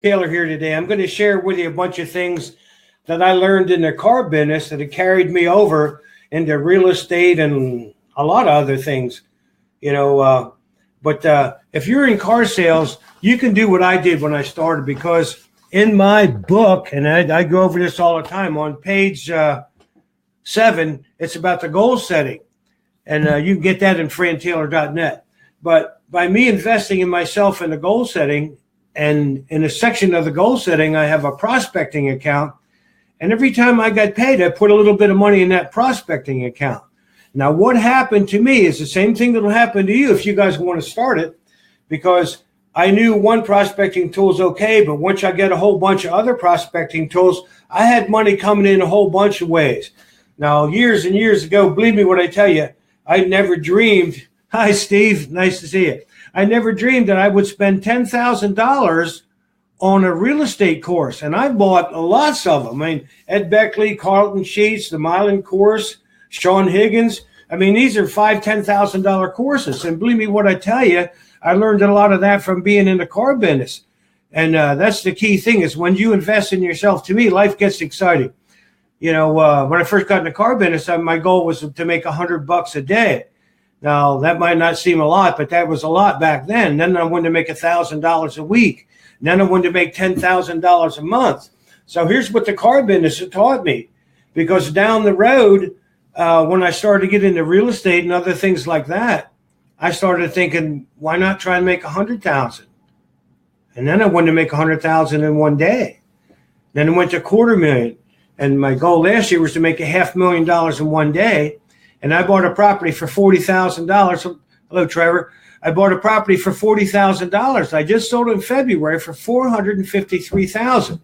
Taylor here today. I'm going to share with you a bunch of things that I learned in the car business that have carried me over into real estate and a lot of other things. You know, but if you're in car sales, you can do what I did when I started, because in my book, and I go over this all the time, on page 7, it's about the goal setting. And you can get that in frantaylor.net. But by me investing in myself in the goal setting, and in a section of the goal setting, I have a prospecting account. And every time I got paid, I put a little bit of money in that prospecting account. Now, what happened to me is the same thing that will happen to you if you guys want to start it, because I knew one prospecting tool is okay, but once I get a whole bunch of other prospecting tools, I had money coming in a whole bunch of ways. Now, years and years ago, believe me when I tell you, I never dreamed. Hi, Steve. Nice to see you. I never dreamed that I would spend $10,000 on a real estate course. And I bought lots of them. I mean, Ed Beckley, Carlton Sheets, the Milan course, Sean Higgins. I mean, these are $5,000, $10,000 courses. And believe me when I tell you, I learned a lot of that from being in the car business. And that's the key thing, is when you invest in yourself, to me, life gets exciting. You know, when I first got in the car business, my goal was to make $100 a day. Now, that might not seem a lot, but that was a lot back then. Then I wanted to make $1,000 a week. Then I wanted to make $10,000 a month. So here's what the car business has taught me. Because down the road, when I started to get into real estate and other things like that, I started thinking, why not try and make $100,000? And then I wanted to make $100,000 in one day. Then I went to $250,000. And my goal last year was to make $500,000 in one day. And I bought a property for $40,000. Hello, Trevor. I bought a property for $40,000. I just sold it in February for $453,000.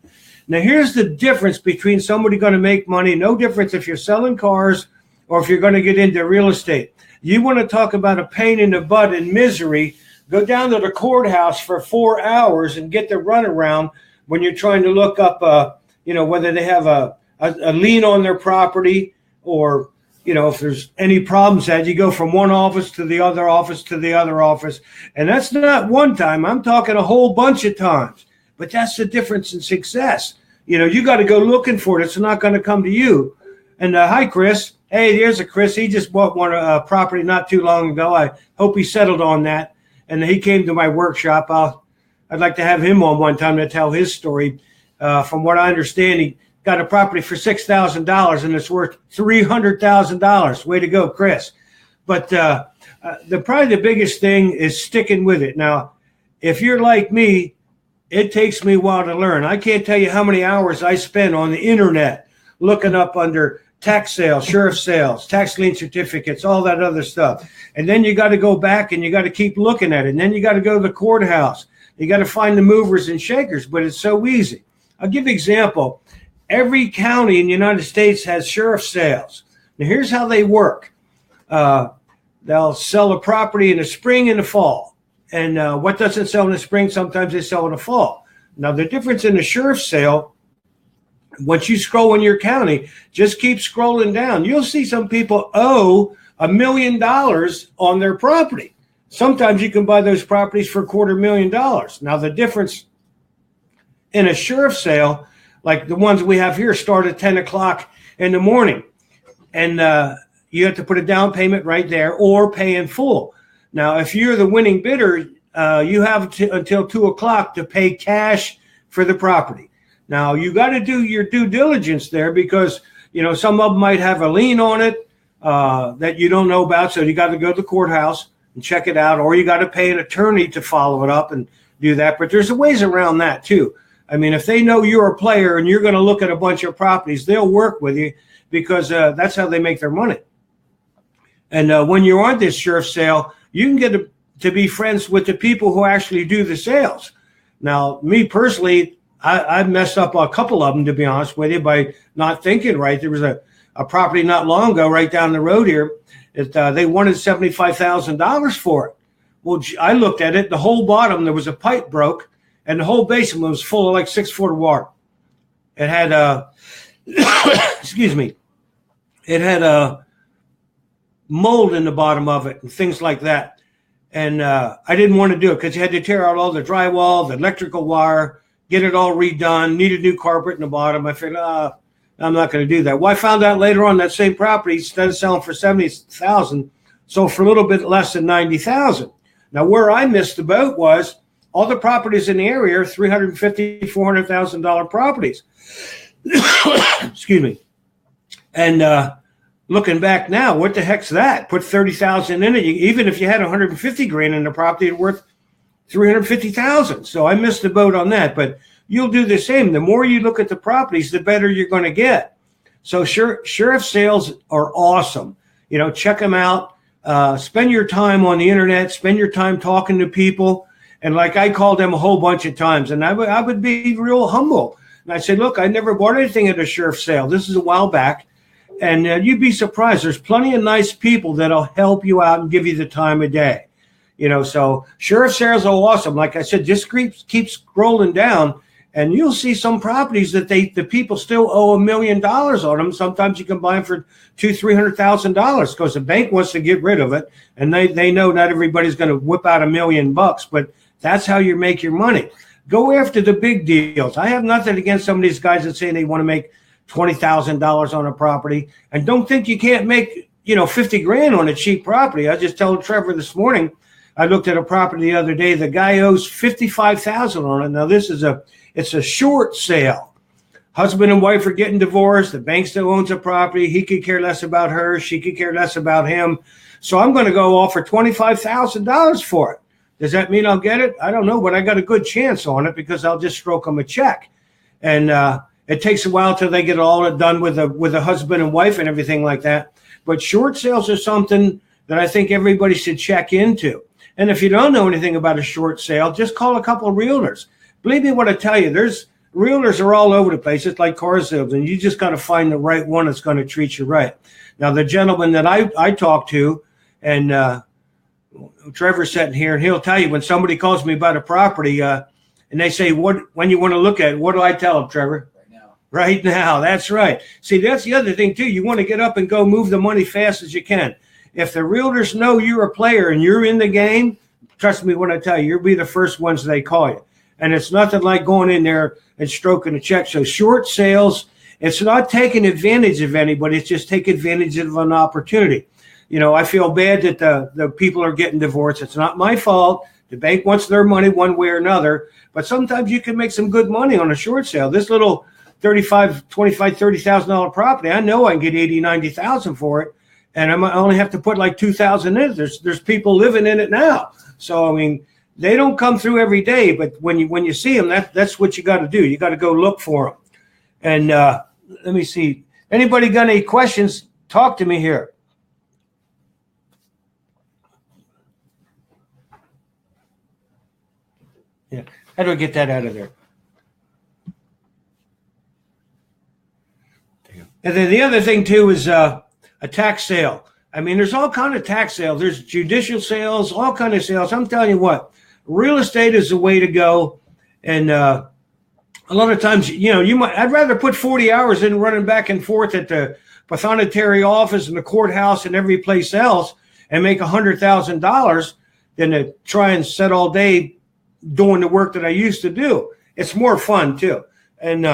Now, here's the difference between somebody going to make money. No difference if you're selling cars or if you're going to get into real estate. You want to talk about a pain in the butt and misery, go down to the courthouse for 4 hours and get the runaround when you're trying to look up, whether they have a lien on their property, or if there's any problems that you go from one office to the other office to the other office. And that's not one time. I'm talking a whole bunch of times. But that's the difference in success. You got to go looking for it. It's not going to come to you. And hi, Chris. Hey, there's a Chris. He just bought one property not too long ago. I hope he settled on that. And he came to my workshop. I'd like to have him on one time to tell his story. From what I understand, he got a property for $6,000 and it's worth $300,000. Way to go, Chris. But probably the biggest thing is sticking with it. Now, if you're like me, it takes me a while to learn. I can't tell you how many hours I spend on the internet looking up under tax sales, sheriff sales, tax lien certificates, all that other stuff. And then you got to go back and you got to keep looking at it. And then you got to go to the courthouse. You got to find the movers and shakers, but it's so easy. I'll give you an example. Every county in the United States has sheriff sales. Now, here's how they work. They'll sell a property in the spring and the fall. And what doesn't sell in the spring, sometimes they sell in the fall. Now, the difference in the sheriff sale, once you scroll in your county, just keep scrolling down. You'll see some people owe $1 million on their property. Sometimes you can buy those properties for $250,000. Now, the difference in a sheriff sale, like the ones we have here, start at 10 o'clock in the morning. And you have to put a down payment right there or pay in full. Now, if you're the winning bidder, you have until 2 o'clock to pay cash for the property. Now, you got to do your due diligence there, because, some of them might have a lien on it that you don't know about. So you got to go to the courthouse and check it out, or you got to pay an attorney to follow it up and do that. But there's ways around that, too. I mean, if they know you're a player and you're going to look at a bunch of properties, they'll work with you, because that's how they make their money. And when you're on this sheriff sale, you can get to be friends with the people who actually do the sales. Now, me personally, I messed up a couple of them, to be honest with you, by not thinking right. There was a property not long ago right down the road here that they wanted $75,000 for it. Well, I looked at it. The whole bottom, there was a pipe broke, and the whole basement was full of like 6 foot of water. It had excuse me, it had mold in the bottom of it and things like that. And I didn't want to do it because you had to tear out all the drywall, the electrical wire, get it all redone, needed new carpet in the bottom. I figured, I'm not going to do that. Well, I found out later on that same property, instead of selling for $70,000, sold for a little bit less than $90,000. Now, where I missed the boat was all the properties in the area are $350,000, $400,000 properties. Excuse me. And looking back now, what the heck's that? Put $30,000 in it. Even if you had $150,000 in the property, it's worth $350,000. So I missed the boat on that. But you'll do the same. The more you look at the properties, the better you're going to get. So sheriff sales are awesome. Check them out. Spend your time on the internet. Spend your time talking to people. And like I called them a whole bunch of times, and I would be real humble. And I said, look, I never bought anything at a sheriff sale. This is a while back. And you'd be surprised. There's plenty of nice people that'll help you out and give you the time of day. So sheriff sales are awesome. Like I said, just keep scrolling down, and you'll see some properties that the people still owe $1 million on them. Sometimes you can buy them for $200,000-$300,000 because the bank wants to get rid of it, and they know not everybody's going to whip out $1 million, but that's how you make your money. Go after the big deals. I have nothing against some of these guys that say they want to make $20,000 on a property, and don't think you can't make $50,000 on a cheap property. I just told Trevor this morning. I looked at a property the other day. The guy owes $55,000 on it. Now it's a short sale. Husband and wife are getting divorced. The bank still owns a property. He could care less about her. She could care less about him. So I'm going to go offer $25,000 for it. Does that mean I'll get it? I don't know, but I got a good chance on it because I'll just stroke them a check. And it takes a while till they get all done with a husband and wife and everything like that. But short sales are something that I think everybody should check into. And if you don't know anything about a short sale, just call a couple of realtors. Believe me when I tell you, realtors are all over the place. It's like car sales, and you just got to find the right one that's going to treat you right. Now, the gentleman that I talked to, and Trevor's sitting here, and he'll tell you when somebody calls me about a property, and they say, when you want to look at it, what do I tell them, Trevor? Right now, that's right. See, that's the other thing, too. You want to get up and go move the money fast as you can. If the realtors know you're a player and you're in the game, trust me when I tell you, you'll be the first ones they call you. And it's nothing like going in there and stroking a check. So short sales, it's not taking advantage of anybody. It's just take advantage of an opportunity. I feel bad that the people are getting divorced. It's not my fault. The bank wants their money one way or another. But sometimes you can make some good money on a short sale. This little $30,000 property, I know I can get $80,000, $90,000 for it. And I only have to put like $2,000 in it. There's people living in it now. So, I mean, they don't come through every day, but when you see them, that's what you got to do. You got to go look for them. And let me see. Anybody got any questions? Talk to me here. Yeah. How do I get that out of there? And then the other thing, too, is a tax sale. I mean, there's all kind of tax sales. There's judicial sales, all kind of sales. I'm telling you what, real estate is the way to go. And a lot of times, I'd rather put 40 hours in running back and forth at the pathonetary office and the courthouse and every place else and make $100,000 than to try and sit all day doing the work that I used to do. It's more fun, too. And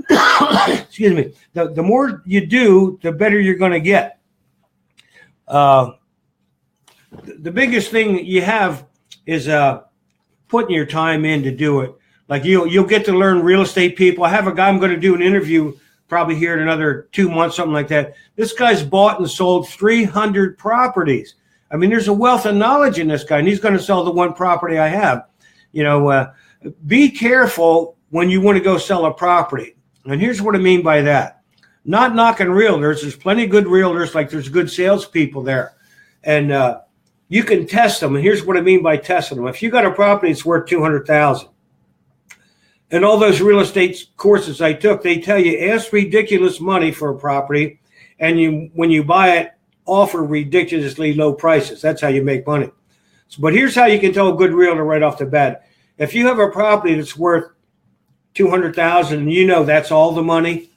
excuse me, the more you do, the better you're going to get. The biggest thing you have is putting your time in to do it. Like you'll get to learn real estate people. I have a guy I'm going to do an interview probably here in another 2 months, something like that. This guy's bought and sold 300 properties. I mean, there's a wealth of knowledge in this guy, and he's going to sell the one property I have. Be careful when you want to go sell a property. And here's what I mean by that. Not knocking realtors. There's plenty of good realtors, like there's good salespeople there. And you can test them. And here's what I mean by testing them. If you got a property that's worth $200,000, and all those real estate courses I took, they tell you ask ridiculous money for a property, and when you buy it, offer ridiculously low prices. That's how you make money. But here's how you can tell a good realtor right off the bat. If you have a property that's worth $200,000 and that's all the money,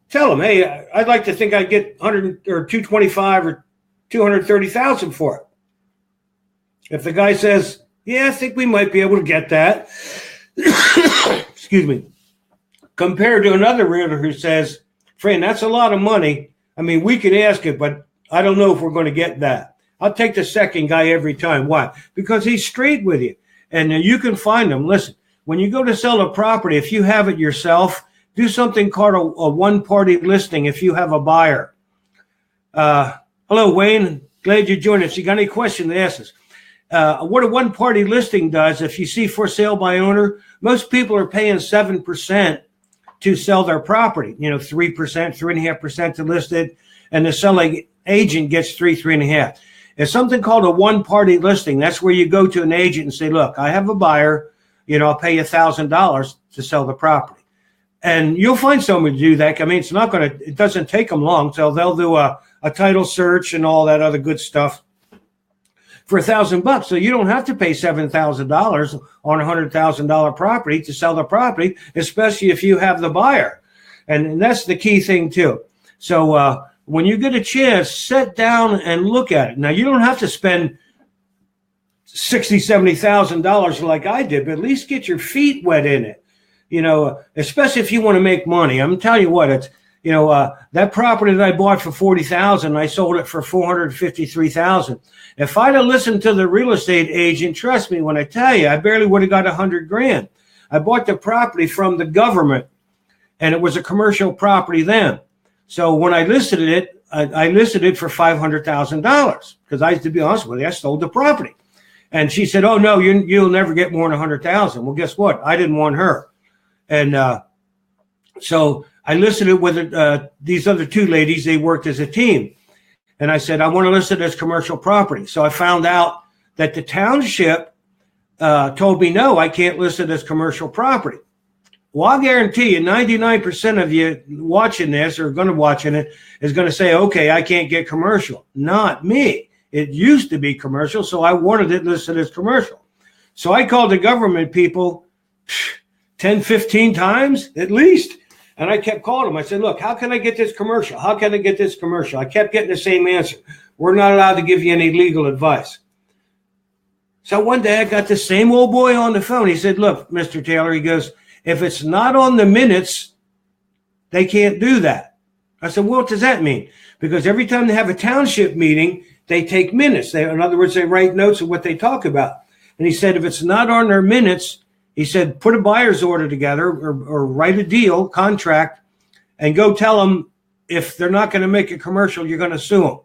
tell them, hey, I'd like to think I'd get $100 or $225 or $230,000 for it. If the guy says, yeah, I think we might be able to get that, excuse me, compared to another realtor who says, Fran, that's a lot of money. I mean, we could ask it, but I don't know if we're going to get that. I'll take the second guy every time. Why? Because he's straight with you. And you can find him. Listen, when you go to sell a property, if you have it yourself, do something called a one-party listing if you have a buyer. Hello, Wayne. Glad you joined us. You got any questions, ask us. What a one-party listing does, if you see for sale by owner, most people are paying 7% to sell their property. 3%, 3.5% to list it, and the selling agent gets 3.5%. It's something called a one-party listing. That's where you go to an agent and say, look, I have a buyer. I'll pay you $1,000 to sell the property. And you'll find someone to do that. I mean, it doesn't take them long. So they'll do a title search and all that other good stuff for $1,000. So you don't have to pay $7,000 on a $100,000 property to sell the property, especially if you have the buyer. And that's the key thing too. So when you get a chance, sit down and look at it. Now, you don't have to spend $60,000, $70,000 like I did, but at least get your feet wet in it. Especially if you want to make money. I'm telling you what, it's, that property that I bought for $40,000, I sold it for $453,000. If I'd have listened to the real estate agent, trust me when I tell you, I barely would have got $100,000. I bought the property from the government, and it was a commercial property then. So when I listed it, I listed it for $500,000 because to be honest with you, I sold the property. And she said, "Oh no, you'll never get more than $100,000." Well, guess what? I didn't want her, and so I listed it with these other two ladies. They worked as a team, and I said, "I want to list it as commercial property." So I found out that the township told me, "No, I can't list it as commercial property." Well, I'll guarantee you 99% of you watching this or going to watch it is going to say, okay, I can't get commercial. Not me. It used to be commercial, so I wanted it listed as commercial. So I called the government people 10, 15 times at least, and I kept calling them. I said, look, how can I get this commercial? How can I get this commercial? I kept getting the same answer. We're not allowed to give you any legal advice. So one day I got the same old boy on the phone. He said, look, Mr. Taylor, he goes, if it's not on the minutes, they can't do that. I said, well, what does that mean? Because every time they have a township meeting, they take minutes. In other words, they write notes of what they talk about. And he said, if it's not on their minutes, he said, put a buyer's order together or write a deal, contract, and go tell them if they're not going to make a commercial, you're going to sue them.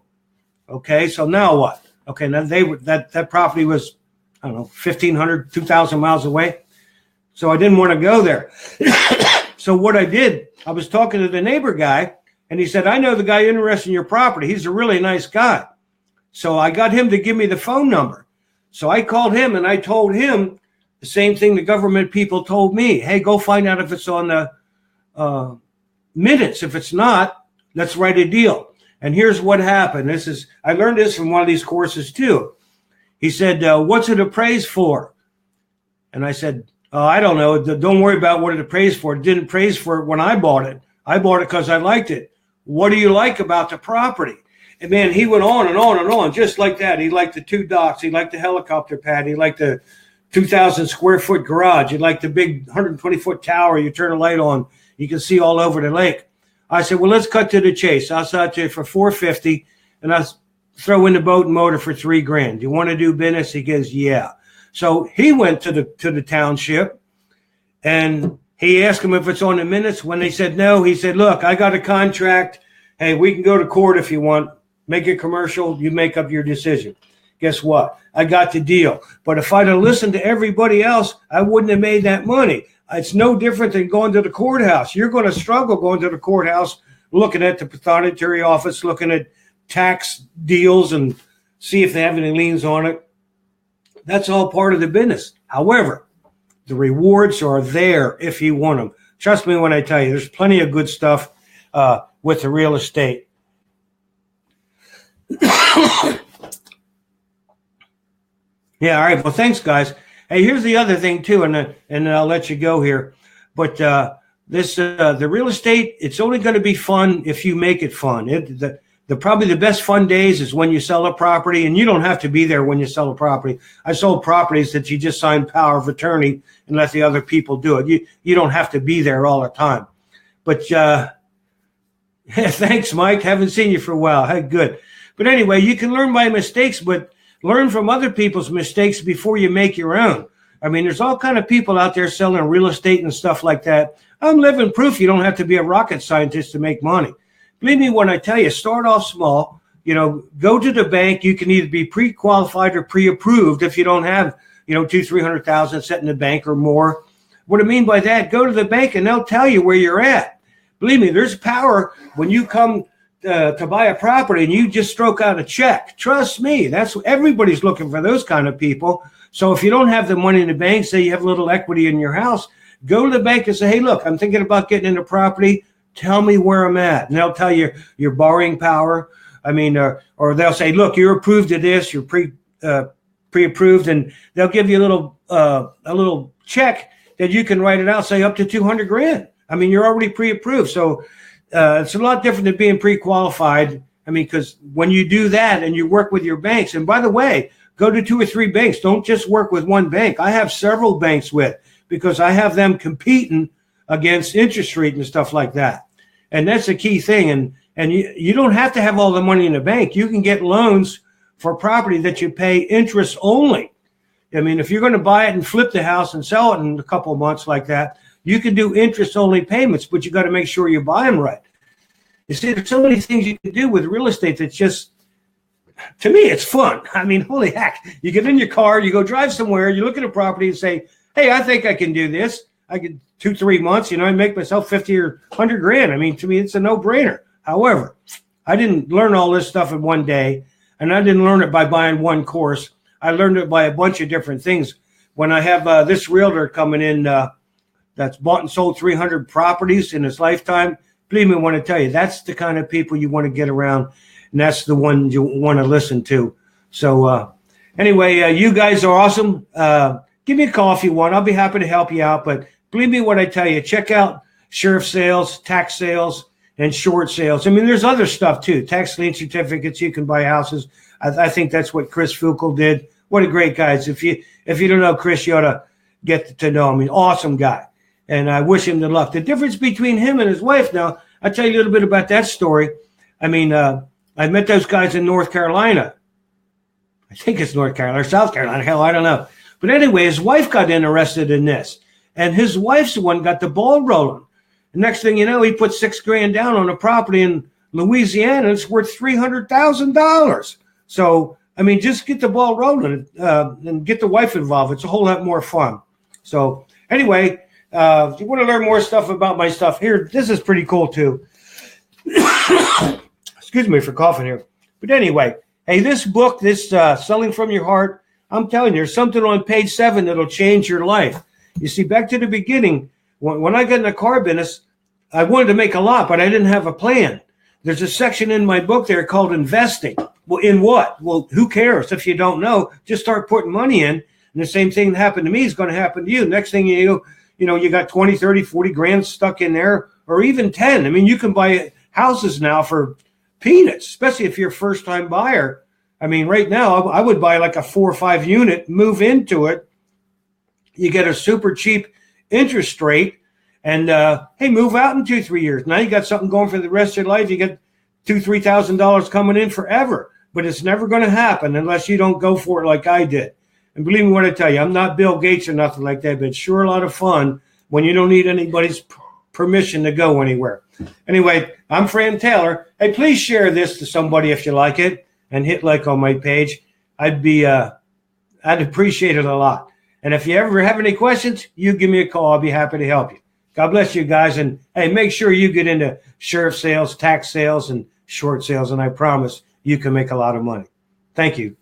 Okay, so now what? Okay, now that property was, I don't know, 1,500, 2,000 miles away. So I didn't want to go there. So what I did, I was talking to the neighbor guy, and he said, I know the guy interested in your property. He's a really nice guy. So I got him to give me the phone number. So I called him, and I told him the same thing the government people told me. Hey, go find out if it's on the minutes. If it's not, let's write a deal. And here's what happened. I learned this from one of these courses too. He said, what's it appraised for? And I said, I don't know. Don't worry about what it appraised for. It didn't appraise for it when I bought it. I bought it because I liked it. What do you like about the property? And man, he went on and on and on, just like that. He liked the 2 docks. He liked the helicopter pad. He liked the 2,000 square foot garage. He liked the big 120-foot tower. You turn a light on, you can see all over the lake. I said, well, let's cut to the chase. I'll sell it to you for $450, and I'll throw in the boat and motor for $3,000. Do you want to do business? He goes, yeah. So he went to the township, and he asked them if it's on the minutes. When they said no, he said, look, I got a contract. Hey, we can go to court if you want. Make it commercial. You make up your decision. Guess what? I got the deal. But if I'd have listened to everybody else, I wouldn't have made that money. It's no different than going to the courthouse. You're going to struggle going to the courthouse, looking at the pathonetary office, looking at tax deals and see if they have any liens on it. That's all part of the business. However, the rewards are there if you want them. Trust me when I tell you, there's plenty of good stuff with the real estate. Yeah, all right. Well, thanks, guys. Hey, here's the other thing, too, and then I'll let you go here. But the real estate, it's only going to be fun if you make it fun. The probably the best fun days is when you sell a property, and you don't have to be there when you sell a property. I sold properties that you just sign power of attorney and let the other people do it. You don't have to be there all the time. But thanks, Mike. Haven't seen you for a while. Hey, good. But anyway, you can learn by mistakes, but learn from other people's mistakes before you make your own. I mean, there's all kind of people out there selling real estate and stuff like that. I'm living proof you don't have to be a rocket scientist to make money. Believe me when I tell you, start off small. Go to the bank. You can either be pre-qualified or pre-approved if you don't have, $200,000-300,000 set in the bank or more. What I mean by that, go to the bank and they'll tell you where you're at. Believe me, there's power when you come to buy a property and you just stroke out a check. Trust me, everybody's looking for those kind of people. So if you don't have the money in the bank, say you have a little equity in your house, go to the bank and say, hey, look, I'm thinking about getting into property. Tell me where I'm at. And they'll tell you your borrowing power. I mean, or they'll say, look, you're approved to this, you're pre-approved, and they'll give you a little check that you can write it out, say up to $200,000. I mean, you're already pre-approved. So it's a lot different than being pre-qualified. I mean, because when you do that and you work with your banks, and by the way, go to 2 or 3 banks. Don't just work with one bank. I have several banks because I have them competing against interest rate and stuff like that. And that's the key thing. And you don't have to have all the money in the bank. You can get loans for property that you pay interest only. I mean, if you're going to buy it and flip the house and sell it in a couple of months like that, you can do interest only payments, but you got to make sure you buy them right. You see, there's so many things you can do with real estate that's just, to me, it's fun. I mean, holy heck. You get in your car, you go drive somewhere, you look at a property and say, hey, I think I can do this. I could 2-3 months, I make myself 50 or 100 grand. I mean, to me, it's a no-brainer. However, I didn't learn all this stuff in one day, and I didn't learn it by buying one course. I learned it by a bunch of different things. When I have this realtor coming in that's bought and sold 300 properties in his lifetime, believe me when I tell you, that's the kind of people you want to get around, and that's the one you want to listen to. So anyway, you guys are awesome. Give me a call if you want. I'll be happy to help you out. But believe me when I tell you, check out sheriff sales, tax sales, and short sales. I mean, there's other stuff too. Tax lien certificates. You can buy houses. I think that's what Chris Fukel did. What a great guy. If you don't know Chris, you ought to get to know him. He's an awesome guy. And I wish him the luck. The difference between him and his wife now, I'll tell you a little bit about that story. I mean, I met those guys in North Carolina. I think it's North Carolina or South Carolina. Hell, I don't know. But anyway, his wife got interested in this. And his wife's the one got the ball rolling. The next thing you know, he put $6,000 down on a property in Louisiana. It's worth $300,000. So, I mean, just get the ball rolling and get the wife involved. It's a whole lot more fun. So anyway, if you want to learn more stuff about my stuff here, this is pretty cool too. Excuse me for coughing here. But anyway, hey, this book, this Selling from Your Heart, I'm telling you, there's something on page 7 that'll change your life. You see, back to the beginning, when I got in the car business, I wanted to make a lot, but I didn't have a plan. There's a section in my book there called investing. Well, in what? Well, who cares? If you don't know, just start putting money in. And the same thing that happened to me is going to happen to you. Next thing you got 20, 30, 40 grand stuck in there, or even 10. I mean, you can buy houses now for peanuts, especially if you're a first-time buyer. I mean, right now, I would buy like a 4 or 5 unit, move into it. You get a super cheap interest rate, and hey, move out in 2-3 years. Now you got something going for the rest of your life. You get $2,000-3,000 coming in forever, but it's never going to happen unless you don't go for it like I did. And believe me when I tell you, I'm not Bill Gates or nothing like that, but it's sure a lot of fun when you don't need anybody's permission to go anywhere. Anyway, I'm Fran Taylor. Hey, please share this to somebody if you like it, and hit like on my page. I'd appreciate it a lot. And if you ever have any questions, you give me a call. I'll be happy to help you. God bless you guys. And hey, make sure you get into sheriff sales, tax sales, and short sales. And I promise you can make a lot of money. Thank you.